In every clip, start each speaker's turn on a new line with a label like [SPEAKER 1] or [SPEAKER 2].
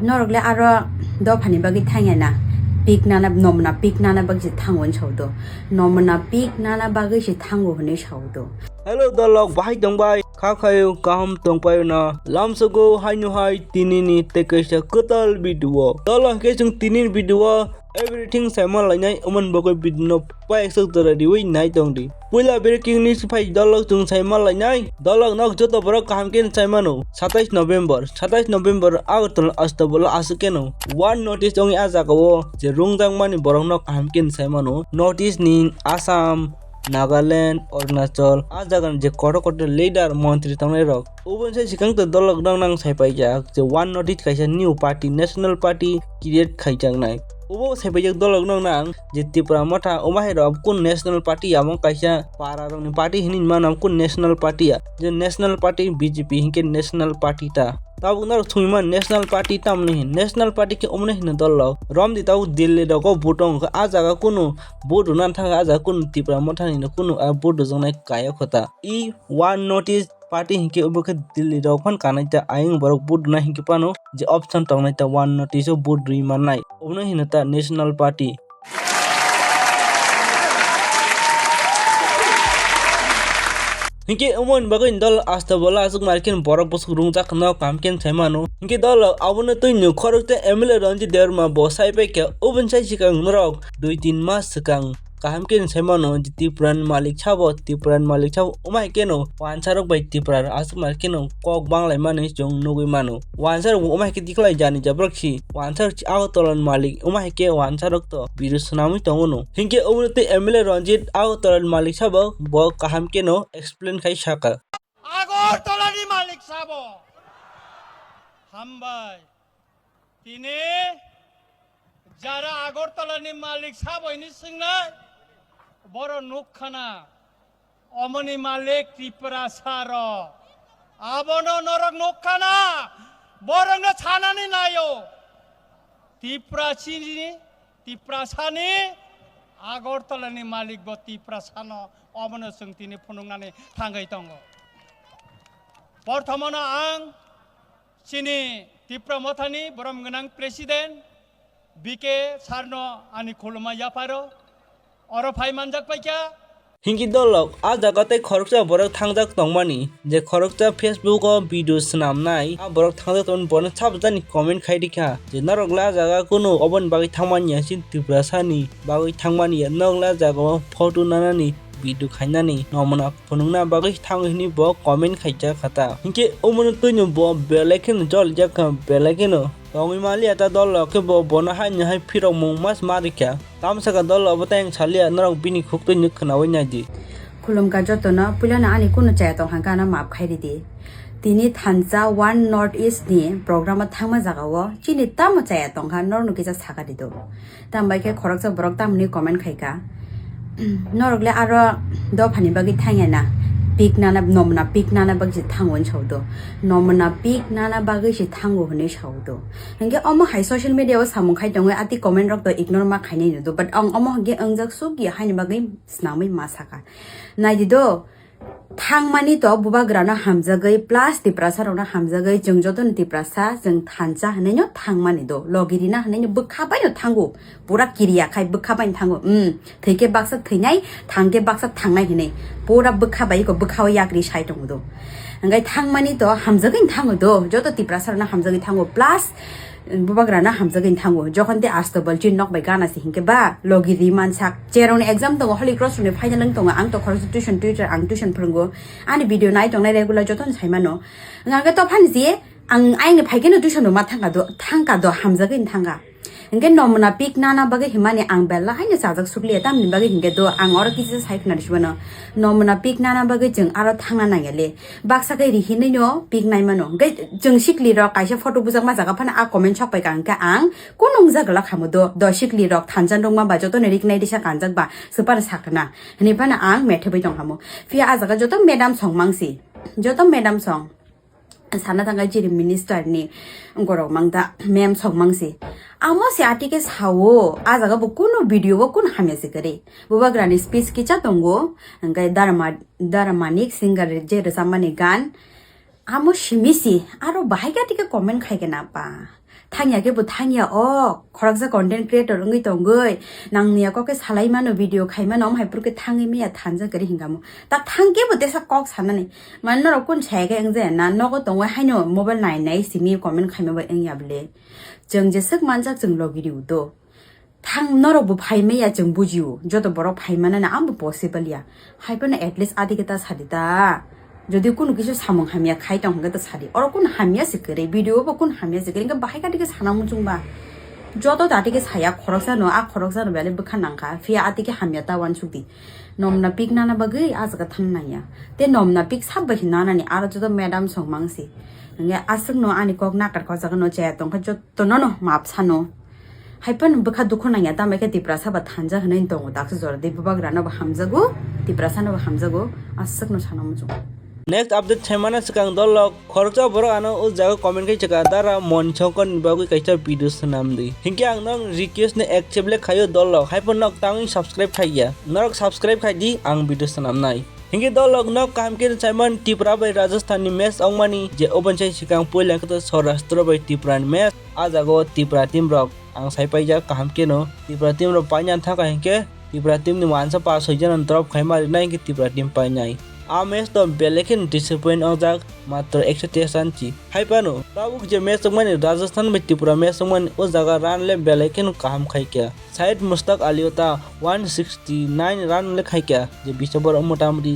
[SPEAKER 1] Norgle aro do pani bagi tangena pik nana nomna pik nana bagi tangon chawdo nomna pik nana bagi si tango hne chawdo
[SPEAKER 2] Hello dolog bahai dongbai khakhayo kaham tongpayo na lamsogo hainu hai tinini tekesha kotal video dolog kesung tinin video everything sama lainai oman bogoi bidno pa exo taradi wi nai tongdi puila breaking news phai dolog tung sama lainai dolog nok joto borok kaham ken saimano 27 November agotal astabolo asukeno one notice ongi azakawo je rungjang mani borok nok kaham ken saimano notice ning Assam Nagaland, Arunachal, ajagan je koto leader montri tangnai rok. Ubon sai sikang to dolog nang sai paijak je one notice kaisa new party national party create khaijak nai. Ubo sai paijak dolog nang je Tripura mata omahai rok kun national party among kaisa para rong ni party hinin manam kun national party ya. Je national party BJP hinke national party ta. Tabu nar thungman national party tamni national party ke omne hin dolog rom di tabu Delhi roko botong ajaga kunu bodu nan thanga aja kun Tripura mata ni kunu bodu jongnai kaya khota I one notice party hinke ubukhe Delhi rok phan kanai ta aing borok bodu na hinke pano je option tongnai ta one notice bodu ri manai omne hin ta national party Hinke umon bagai dol asta bola asuk marken borok bosuk rungja khna kamken thaimano hinke dol abone tui nu khorokte MLA ranji derma bosai pe ke ubun sai sikang norok 2-3 mas sikang kahamken thaimano Tripuran malik chabo umai keno wansarok bai Tripura asuk markeno kok banglai mane jong nugui mano wansar umai ke diklai jani jabrokhi wansar agotolan malik umai ke wansarok to biru sunami tongono hinke umute MLA ranjit agotolan malik chabo bo kahamkeno explain khai sakha
[SPEAKER 3] আগরতলারই Malik sub হামবাই তিনি যারা আগরতলারই মালিক sub হইনি সিংনাই বড় নুকখানা অমনি মালিক ত্রিপুরা সার আবন নরক নুকখানা বরং ছানানি নাইও ত্রিপুরা চিনি ত্রিপুরা সানি আগরতলারই মালিক ব ত্রিপুরা সানো অমন সং তিনি ফুনুংনাनै থাঙ্গাই দङ बर्थमानो आं चिनि त्रिपुरा मथानि बरम गोनां प्रेसिडेन्ट बिके सारनो आंनि खुलुमा याफारो अर फाइ मानजाक पाइका
[SPEAKER 2] hinki dolog ajagate khoroksa borok thangjak tongmani je khoroksa Facebook o video snamnai a borok thangjak ton bon sabjani comment khaidika je narokla jaga kuno obon bagi thangmani sin Tripura sani bagi thangmani nokla jaga photo nanani video khainani nomona phunungna bagi thangni bo comment khaija khata hinke omon tuinu bo belaken jol jakam belaken tongi mali ata dol ke bo bona hain hai phirok mung mas marika tamsaka dol obotang chalia narok bini khukto nykhna wainadi
[SPEAKER 1] khulum ka jotona pulana ani kuno chaya tong hangana map khairi di tini thansa one north east ni program thangma jagawo chini Tamo chaya tong ha nor nu kisa saga dido tambai ke khoroksa borok tamni comment khaika norgle aro do phani bagi thangena pik nana nomna pik nana bagi thangon chawdo nomna pik nana bagi si thango hne chawdo henge omo hai social media o samung khai dong ati comment rok to ignore ma khaini do but omo ge angjak su gi haini bagi snamai masaka naidi do thangmani to bubagrana hamjagai plus Tripura sarona hamjagai jongjoton Tripura sa jeng thansa hnaino thangmani do logirina hnaino bukhabai no thango pura kiriya khai bukhabai thango theike baksa theinai thangke baksa thangnai hne pura bukhabai ko bukhawa yakri sai dong do ngai thangmani to hamjagai thango do joto Tripura sarona hamjagai thango plus bubagrana hamjagai thango jokhon te astobal chin nok bai gana si hinke ba logiri mansak cherong exam to holy cross ne final lang to ang to constitution teacher ang tuition phungo ani video nai tong nai regular joton saimano ngaga to phan ji ang ai ne phaigeno tuition ma thangka do hamjagai thanga hinge nomna pik nana bage himani ang bella haine sajak sukli tam ni bage hinge do ang ora kisi saik na dishbano nomna pik nana bage jeng aro thangna nangele baksa kai rihine no pik nai mano gai jeng sikli ro kaisa photo bujak ma jaga phana a comment chok pai kang ka ang kunung jagla khamodo do sikli ro thanjan dong ma ba joto ne rik nai disa kanjak ba super sakna ni phana ang methe bai dong hamo fia a jaga joto madam song mangsi joto madam song sana tangga jiri minister ni ngorok mangda mem song mangsi amo se atike sawo ajaga bu kuno video bo kun hamese kare bubagrani speech kicha tongo ngai daramanik singer je samani gan Amo shimisi, aro bahaya tika komen khai kenapa. Thangya ke bu thangya khoraksa content creator ngi tonggoi nangnia ko ke salai mano video khai ma nom haipur ke thangi me thanja kari hingamo ta thangke bu desa kok sanani man no kun chhe ke engje na no ko tongwa haino mobile nai simi comment khai ma ba engya ble jeng je sak manjak jeng logi ri udo thang noro bu phai me ya jeng bujiu joto borok phai mana na am possible ya haipon at least adi ke ta sadita যদি কোনো কিছু সামং হামিয়া খাই টং হঙ্গে তো সারি আর কোন হামিয়া সিকরে video বা কোন হামিয়া সিকরে ইনকা বাহাই কাটিকে সানা মুচুংবা যত তাটিকে সায়া খরকসা নো খরকসা নো বেলে বখান নাংকা ফিয়া আতিকে হামিয়া তা ওয়ান সুদি নমনা পিক নানা বাগৈ আজকা থামনায়া তে নমনা পিক সাববা হিনানানি আর যত ম্যাডাম সংমাংসি নগে আসক নো আনি কক নাকার কজাಗ নো চায়া টং যত নো মাপ সানো হাইপন বখা দুখ নায়া তা মেকে তিপ্রা সাবা থানজা হনাইন টং দাকস জর দে ববাগ্রানো বা হামজাগো তিপ্রা সানো বা হামজাগো আসক no Sana মুচুং
[SPEAKER 2] Next update semana sekang dolok khorcha boro ano o jaga comment kai chaka dara Manishankar ni bagui kaisa video sanam di hingke ang nang request ne accept le khayo dolok haipon nok tangi subscribe khaiya norok subscribe khai di ang video sanam nai hingke dolok nok kam ke simon tipra bai Rajasthan ni match ongmani je open chai sikang poila ka to Saurashtra bai tipra ni match ajago tipra team rok ang saipai ja kam ke no tipra team ro panyan thaka hingke tipra team ni mansa pass hoijan antrop khaima nai ke tipra team painai a match to belekin disappoint ojak matro 113 chi haipano tabuk je match mani Rajasthan bai Tripura match mani o jaga run le belekin kaham khai kya Syed Mushtaq Aliota 169 run le khai kya je bisabor motamoti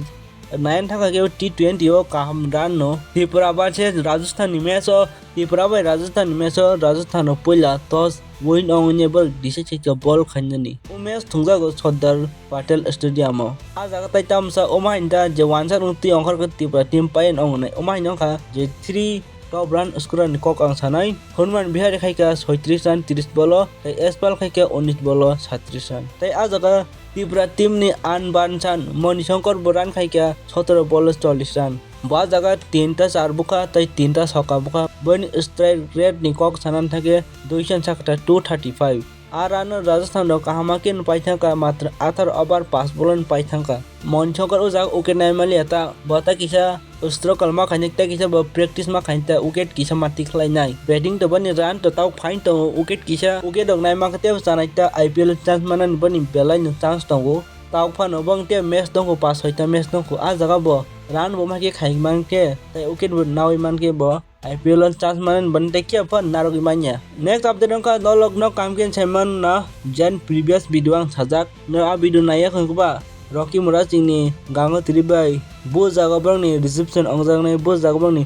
[SPEAKER 2] 9 thaka ke T20 o kaham run no Tripura ba che Rajasthan ni match o Tripura bai Rajasthan ni match o Rajasthan o poila toss win onable disechika ball khanjani o match thungja go Sardar Patel Stadium a jaga tai tamsa o mahinda je wansa nungti ongkhar ko Tripura team pain ongnai o mahinda kha je 3 top run scorer ni kok ang sanai Hanuman Bihari khaika 36 run 30 bolo tai Espal khaika 19 bolo 37 run tai a jaga Tripura team ni Anbanchan Manishankar boran khaika 17 bolo 40 run ba jaga 3 ta 4 buka tai 3 ta sakha buka bani strike rate ni kok sanan thake 235 আর আনো রাজস্থান কাহামাকিন পাইথাকা মাত্র 18 over 5 বলন পাইথাকা মনছকর ও জাগ wicket নাইমালি এটা বতা কিসা উস্ত্র কলমা খানিকটা কিসা practice মা খাইতা wicket কিসা মাটি খলাই নাই batting তো বনি রান তো তাও ফাইন তো উইকেট কিসা উইকেট দং নাইমা খাতে জানাইতা আইপিএল চান্স মানান বনি বেলাই নো চান্স দংগো তাও ফানো বংতে ম্যাচ দংগো পাস হইতা ম্যাচ দংগো আ জায়গা ব রান বমাকে খাইমানকে তাই উইকেট নাওই মানকে ব IPL chance manan bante kya phan narogi manya next update ka dolog no kamken seman na jan previous video ang sajak no a video naya khong ba Rocky Murad Singh ni Gangotri bai bo jaga bang ni reception ongjang nei bo jaga bang ni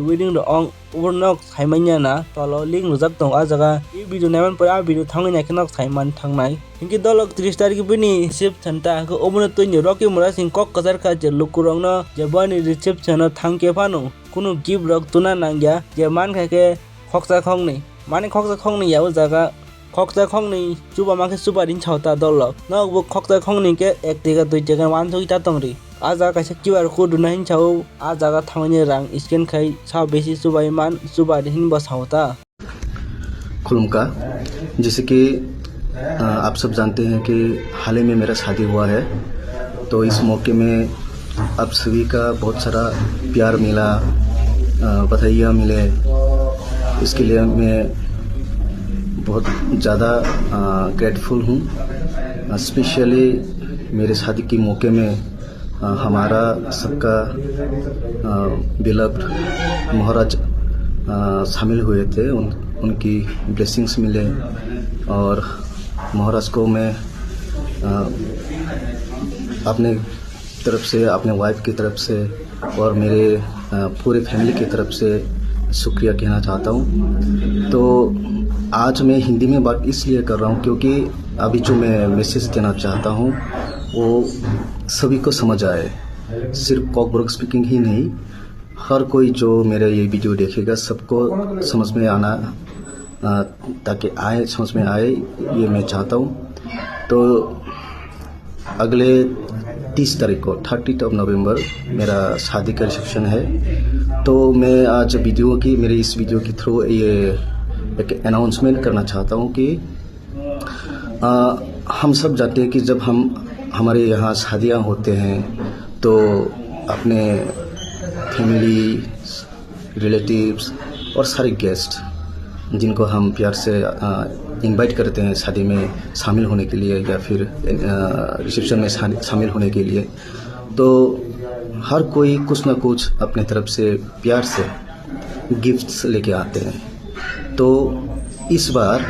[SPEAKER 2] wedding ro ong overnock saimanya na tolo link rojak tong a jaga e video naiman pora video thangai na khenok saiman thangnai hinki dolog 30 tarik bini sip chanta ko omono toini Rocky Murad Singh kok kazar kha je lukurong no je bani reception thangke phano কোনো gift rock তুনা নাঙ্গিয়া যে মান খাকে খকসা খং নেই মানে খকসা খং নেই ইয়াও জায়গা খকসা খং নেই চুবা মাকে চুবা দিন ছাওতা দলক নক খকসা খং নেই কে 1 টাকা 2 টাকা 1 সইতা তংরি আ জায়গা কাছে কিউআর কোড দুনাহিন ছাও আ জায়গা থামানি রাং স্ক্যান খাই ছাও বেশি চুবাই মান চুবা দিন বসাওতা
[SPEAKER 4] खुलमका जैसे कि आप सब जानते हैं कि हाल ही में मेरा शादी हुआ है तो इस मौके में आप सभी का बहुत सारा प्यार मिला बधाइयाँ मिले इसके लिए मैं बहुत ज़्यादा ग्रेटफुल हूँ स्पेशली मेरे शादी के मौके में हमारा सबका बिलव्ड महाराज शामिल हुए थे उनकी ब्लेसिंग्स मिले और महाराज को मैं अपने तरफ से अपने वाइफ की तरफ से और मेरे पूरे फैमिली की तरफ से शुक्रिया कहना चाहता हूँ तो आज मैं हिंदी में बात इसलिए कर रहा हूँ क्योंकि अभी जो मैं मैसेज देना चाहता हूँ वो सभी को समझ आए सिर्फ kokborok स्पीकिंग ही नहीं हर कोई जो मेरा ये वीडियो देखेगा सबको समझ में आना ताकि आए समझ में आए ये मैं चाहता हूँ तो अगले 30 तारीख को 30 नवंबर मेरा शादी का रिसेप्शन है तो मैं आज मेरे इस वीडियो के थ्रू ये एक अनाउंसमेंट करना चाहता हूँ कि हम सब जानते हैं कि जब हमारे यहाँ शादियाँ होते हैं तो अपने फैमिली रिलेटिव्स और सारे गेस्ट जिनको हम प्यार से इनवाइट करते हैं शादी में शामिल होने के लिए या फिर रिसेप्शन में शामिल होने के लिए, तो हर कोई कुछ ना कुछ अपने तरफ से प्यार से गिफ्ट्स लेके आते हैं। तो इस बार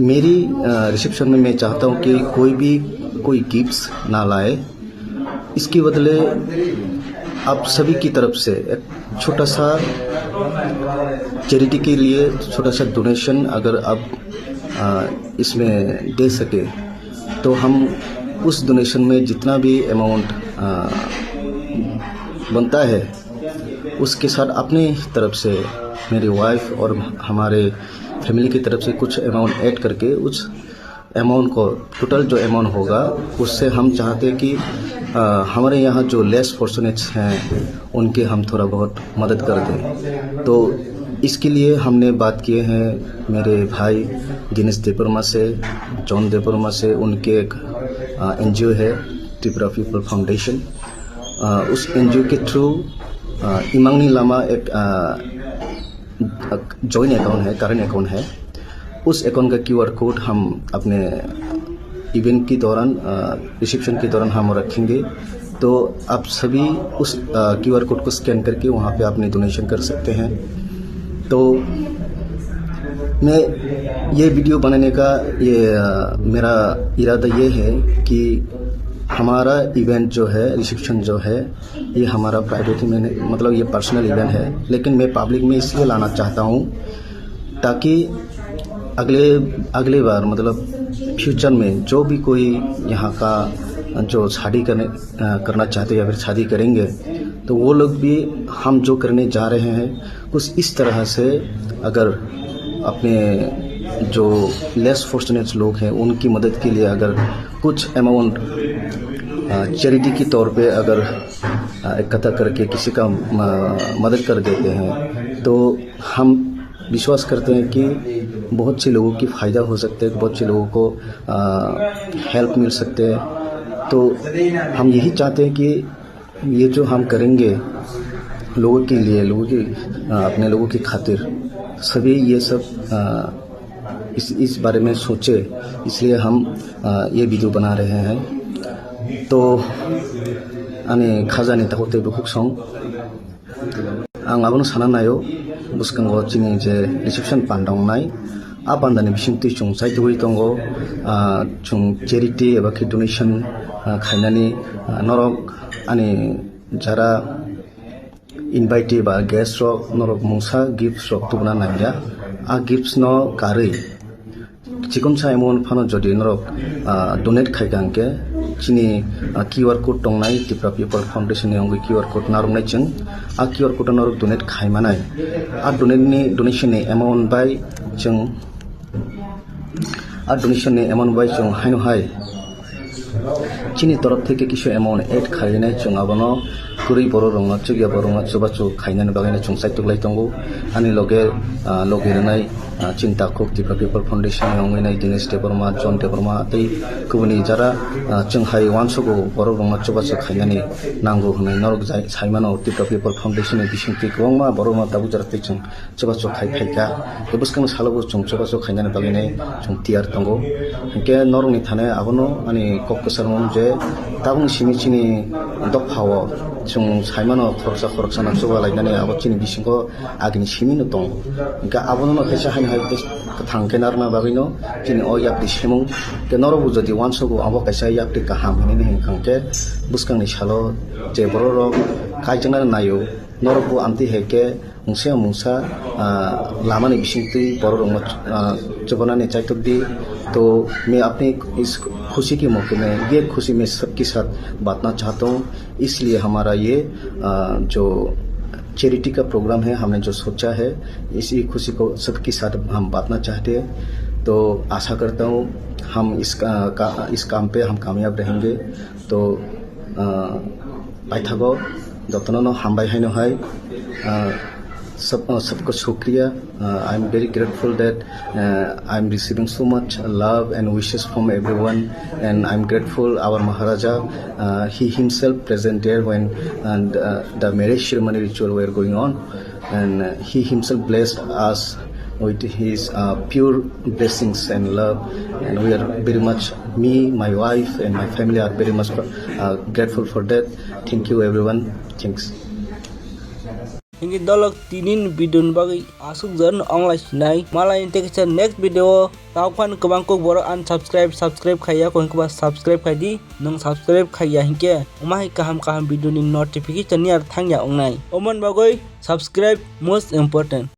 [SPEAKER 4] मेरी रिसेप्शन में मैं चाहता हूँ कि कोई गिफ्ट्स ना लाए, इसके बदले आप सभी की तरफ से एक छोटा सा चैरिटी के लिए छोटा सा डोनेशन अगर आप इसमें दे सके तो हम उस डोनेशन में जितना भी अमाउंट बनता है उसके साथ अपने तरफ से मेरी वाइफ और हमारे फैमिली की तरफ से कुछ अमाउंट ऐड करके उस अमाउंट को टोटल जो अमाउंट होगा उससे हम चाहते हैं कि हमारे यहाँ जो लेस फॉर्चुनेट्स हैं उनके हम थोड़ा बहुत मदद कर दें। तो इसके लिए हमने बात किए हैं मेरे भाई दिनेश देववर्मा से, जॉन देववर्मा से, उनके एक NGO है त्रिपुरा पीपल फाउंडेशन, उस NGO के थ्रू इमांगनी लामा एक जॉइंट अकाउंट है, करंट अकाउंट है, उस अकाउंट का QR कोड हम अपने इवेंट के दौरान रिसेप्शन के दौरान हम रखेंगे। तो आप सभी उस QR कोड को स्कैन करके वहाँ पे अपने डोनेशन कर सकते हैं। तो मैं ये वीडियो बनाने का मेरा इरादा ये है कि हमारा इवेंट जो है, रिसेप्शन जो है, ये हमारा प्राइवेट में मतलब ये पर्सनल इवेंट है, लेकिन मैं पब्लिक में इसलिए लाना चाहता हूँ ताकि अगले बार मतलब फ्यूचर में जो भी कोई यहाँ का जो शादी करना चाहते हैं या फिर शादी करेंगे तो वो लोग भी हम जो करने जा रहे हैं कुछ इस तरह से अगर अपने जो लेस फॉर्चुनेट लोग हैं उनकी मदद के लिए अगर कुछ अमाउंट चैरिटी के तौर पे अगर इकट्ठा करके किसी का मदद कर देते हैं तो हम विश्वास करते हैं कि बहुत से लोगों की फ़ायदा हो सकते हैं, बहुत से लोगों को हेल्प मिल सकते हैं। तो हम यही चाहते हैं कि ये जो हम करेंगे लोगों के लिए, अपने लोगों की खातिर, सभी ये सब इस बारे में सोचे, इसलिए हम ये वीडियो बना रहे हैं। तो आने खाजानि ताकोते बुकुसों आं आबोनो साना नायो बुस्कांगो चिनि जे रिसेप्शन पांडांनाय आ पांडानि बिसिंति chung साइतुगै दंगो chung चैरिटी एबा कि डोनेशन खायनानि नरक आनि जारा इनभाइटी बा गेस्ट रक नरक मुसा गिफ्ट रक तुबना नाया आ गिफ्ट्स न कारै चिकन साइमन फानो जदि नरक डोनेट खायगांके चिनि QR कोड दंनाय त्रिपुरा पीपल फाउंडेशन नि अंगै QR कोड नारमनाय जों आ QR कोड नरक डोनेट खायमानाय आ डोनेशन नि अमाउंट बाय जों आ डोनेशन नि अमाउंट बाय जों हायनो हाय चिनि तरफ থেকে কিছু अमाउंट ऐड खायनाय जों आबनो कुरै बर' रंगा चुगिया बर' रंगा चुबाचु खायनानै बागायनाय जों साइतुगलाय दंगो आनि लगे रनाय चिंता कोक त्रिपुरा पीपल फाउंडेशन अंगैनाय दिनेश देववर्मा, जॉन देववर्मा तै गुबुननि जारा जों हाय वानसगो बर' रंगा चुबाचु खायनानै नांगौ होनाय नरक जाय साइमानो त्रिपुरा पीपल फाउंडेशन नि बिसिंति गोबांमा बर'मा दाबु जारतै जों चुबाचु खायफायगा बेबस्कां सालाबो जों चुबाचु खायनानै बागायनाय जों तियार दंगो के नरकनि थानाय आबनो आनि कक्कसरमन जे ताबुं सिमिचिनि दफावो जों साइमानो खरसा नाचुबा लायनानै आबादनि बिसिंखौ आगिनि सिमिनो दं इनका आबनो खायसा हाय थांके नारना बागैनो दिनै अ याकनि सेमुं के नरबु जदि वानसगो आबो खायसा याकनि गाहाम होनैनि हिंखांके बुस्कांनि सालो जे बर'रक काइजांना नायो नरबु आमति हेके मुंसा लामानि बिसिंति बर'रक जबनानि चाइतोबदि। तो मैं अपनी इस खुशी के मौके में ये खुशी में सबके साथ बांटना चाहता हूँ, इसलिए हमारा ये जो चैरिटी का प्रोग्राम है हमने जो सोचा है इसी खुशी को सबके साथ हम बांटना चाहते हैं। तो आशा करता हूँ हम इस काम पे हम कामयाब रहेंगे। तो पाइथागो जतनो हामबाय हायनो हाय सबको शुक्रिया। I am very grateful that I am receiving so much love and wishes from everyone, and I'm grateful our Maharaja, he himself present there when the marriage ceremony ritual were going on. and he himself blessed us with his pure blessings and love, and we are very much, me, my wife and my family are very much grateful for that. Thank you everyone. Thanks.
[SPEAKER 2] Hinggi dolok tinin bidun bagi asuk jan online sinai malai take next video taukan kebang kokborok subscribe khaya kon keba subscribe khadi nang subscribe khaya hingke umai kaham video ni notification ni ar thangya ongnai oman bagoi subscribe most important.